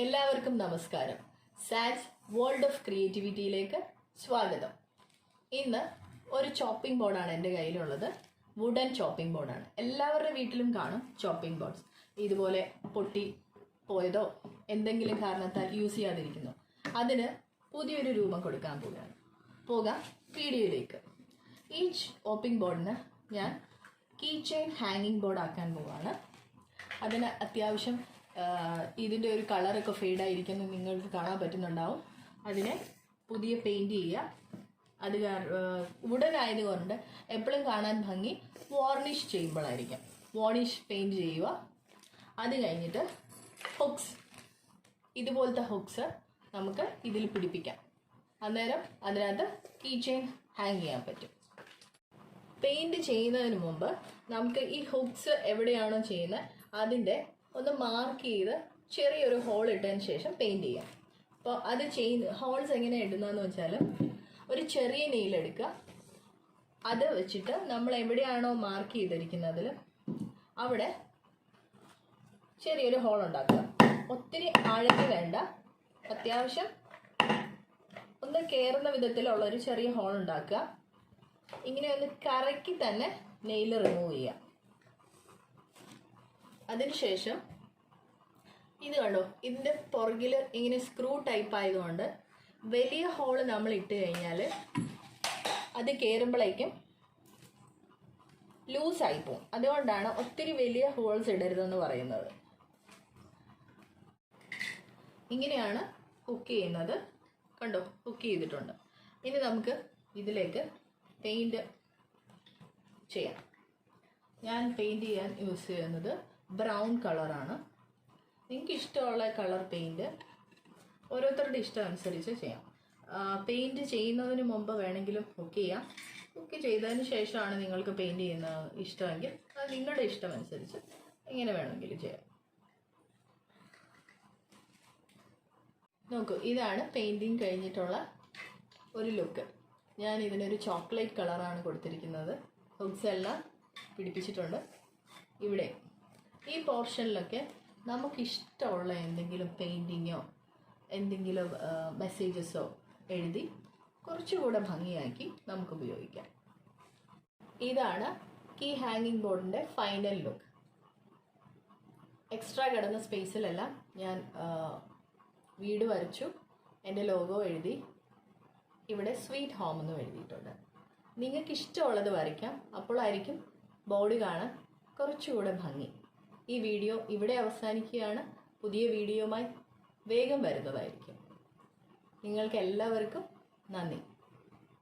എല്ലാവർക്കും നമസ്കാരം. Saj world of ക്രിയേറ്റിവിറ്റിയിലേക്ക് സ്വാഗതം. ഇന്ന് ഒരു ചോപ്പിംഗ് ബോർഡാണ് എൻ്റെ കയ്യിലുള്ളത്. വുഡൻ ചോപ്പിംഗ് ബോർഡാണ്. എല്ലാവരുടെ വീട്ടിലും കാണും ചോപ്പിംഗ് ബോർഡ്സ്. ഇതുപോലെ പൊട്ടി പോയതോ എന്തെങ്കിലും കാരണത്താൽ യൂസ് ചെയ്യാതിരിക്കുന്നു. അതിന് പുതിയൊരു രൂപം കൊടുക്കാൻ പോകാം വീഡിയോയിലേക്ക്. ഈ ചോപ്പിംഗ് ബോർഡിന് ഞാൻ കീ ചെയിൻ ഹാങ്ങിങ് ബോർഡ് ആക്കാൻ പോവാണ്. അതിന് അത്യാവശ്യം ഇതിൻ്റെ ഒരു കളറൊക്കെ ഫെയ്ഡായിരിക്കുന്നു, നിങ്ങൾക്ക് കാണാൻ പറ്റുന്നുണ്ടാവും. അതിനെ പുതിയ പെയിൻറ് ചെയ്യുക. അത് വുഡൻ ആയതുകൊണ്ട് എപ്പോഴും കാണാൻ ഭംഗി വാർണിഷ് ചെയ്യുമ്പോഴായിരിക്കും. വാർണിഷ് പെയിൻറ് ചെയ്യുക. അത് കഴിഞ്ഞിട്ട് ഹുക്സ്, ഇതുപോലത്തെ ഹുക്സ് നമുക്ക് ഇതിൽ പിടിപ്പിക്കാം. അന്നേരം അതിനകത്ത് കീ ചെയിൻ ഹാങ് ചെയ്യാൻ പറ്റും. പെയിൻറ് ചെയ്യുന്നതിന് മുമ്പ് നമുക്ക് ഈ ഹുക്സ് എവിടെയാണോ ചെയ്യുന്നത് അതിൻ്റെ ഒന്ന് മാർക്ക് ചെയ്ത് ചെറിയൊരു ഹോൾ ഇട്ടതിന് ശേഷം പെയിൻറ് ചെയ്യാം. അപ്പോൾ അത് ഹോൾസ് എങ്ങനെ ഇടുന്നതെന്ന് വെച്ചാൽ, ഒരു ചെറിയ നെയിൽ എടുക്കുക. അത് വെച്ചിട്ട് നമ്മൾ എവിടെയാണോ മാർക്ക് ചെയ്തിരിക്കുന്നതിൽ അവിടെ ചെറിയൊരു ഹോൾ ഉണ്ടാക്കുക. ഒത്തിരി ആഴത്തിൽ വേണ്ട, അത്യാവശ്യം ഒന്ന് കയറുന്ന വിധത്തിലുള്ള ഒരു ചെറിയ ഹോൾ ഉണ്ടാക്കുക. ഇങ്ങനെ ഒന്ന് കറക്കി തന്നെ നെയിൽ റിമൂവ് ചെയ്യുക. അതിനുശേഷം ഇത് കണ്ടോ, ഇതിൻ്റെ പുറകിൽ ഇങ്ങനെ സ്ക്രൂ ടൈപ്പ് ആയതുകൊണ്ട് വലിയ ഹോള് നമ്മൾ ഇട്ട് കഴിഞ്ഞാൽ അത് കയറുമ്പോഴേക്കും ലൂസായി പോകും. അതുകൊണ്ടാണ് ഒത്തിരി വലിയ ഹോൾസ് ഇടരുതെന്ന് പറയുന്നത്. ഇങ്ങനെയാണ് ഹുക്ക് ചെയ്യുന്നത്. കണ്ടോ, ഹുക്ക് ചെയ്തിട്ടുണ്ട്. ഇനി നമുക്ക് ഇതിലേക്ക് പെയിൻറ് ചെയ്യാം. ഞാൻ പെയിൻറ് ചെയ്യാൻ യൂസ് ചെയ്യുന്നത് ബ്രൗൺ കളറാണ്. നിങ്ങൾക്ക് ഇഷ്ടമുള്ള കളർ പെയിൻറ് ഓരോരുത്തരുടെ ഇഷ്ടം അനുസരിച്ച് ചെയ്യാം. പെയിൻറ് ചെയ്യുന്നതിന് മുമ്പ് വേണമെങ്കിലും ഹുക്ക് ചെയ്യാം. ഹുക്ക് ചെയ്തതിന് ശേഷമാണ് നിങ്ങൾക്ക് പെയിൻറ് ചെയ്യുന്ന ഇഷ്ടമെങ്കിൽ അത് നിങ്ങളുടെ ഇഷ്ടം അനുസരിച്ച് എങ്ങനെ വേണമെങ്കിലും ചെയ്യാം. നോക്കൂ, ഇതാണ് പെയിൻറ്റിങ് കഴിഞ്ഞിട്ടുള്ള ഒരു ലുക്ക്. ഞാൻ ഇതിനൊരു ചോക്ലേറ്റ് കളറാണ് കൊടുത്തിരിക്കുന്നത്. ഹുക്സ് എല്ലാം പിടിപ്പിച്ചിട്ടുണ്ട്. ഇവിടെ ഈ പോർഷനിലൊക്കെ നമുക്കിഷ്ടമുള്ള എന്തെങ്കിലും പെയിൻറ്റിങ്ങോ എന്തെങ്കിലും മെസ്സേജസോ എഴുതി കുറച്ചുകൂടെ ഭംഗിയാക്കി നമുക്ക് ഉപയോഗിക്കാം. ഇതാണ് കീ ഹാങ്ങിങ് ബോർഡിൻ്റെ ഫൈനൽ ലുക്ക്. എക്സ്ട്രാ കിടന്ന സ്പേസിലെല്ലാം ഞാൻ വീട് വരച്ചു, എൻ്റെ ലോഗോ എഴുതി. ഇവിടെ സ്വീറ്റ് ഹോം എന്നും എഴുതിയിട്ടുണ്ട്. നിങ്ങൾക്ക് ഇഷ്ടമുള്ളത് വരയ്ക്കാം. അപ്പോഴായിരിക്കും ബോർഡ് കാണാൻ കുറച്ചുകൂടെ ഭംഗി. ഈ വീഡിയോ ഇവിടെ അവസാനിക്കുകയാണ്. പുതിയ വീഡിയോയുമായി വേഗം വരുന്നതായിരിക്കും. നിങ്ങൾക്ക് എല്ലാവർക്കും നന്ദി.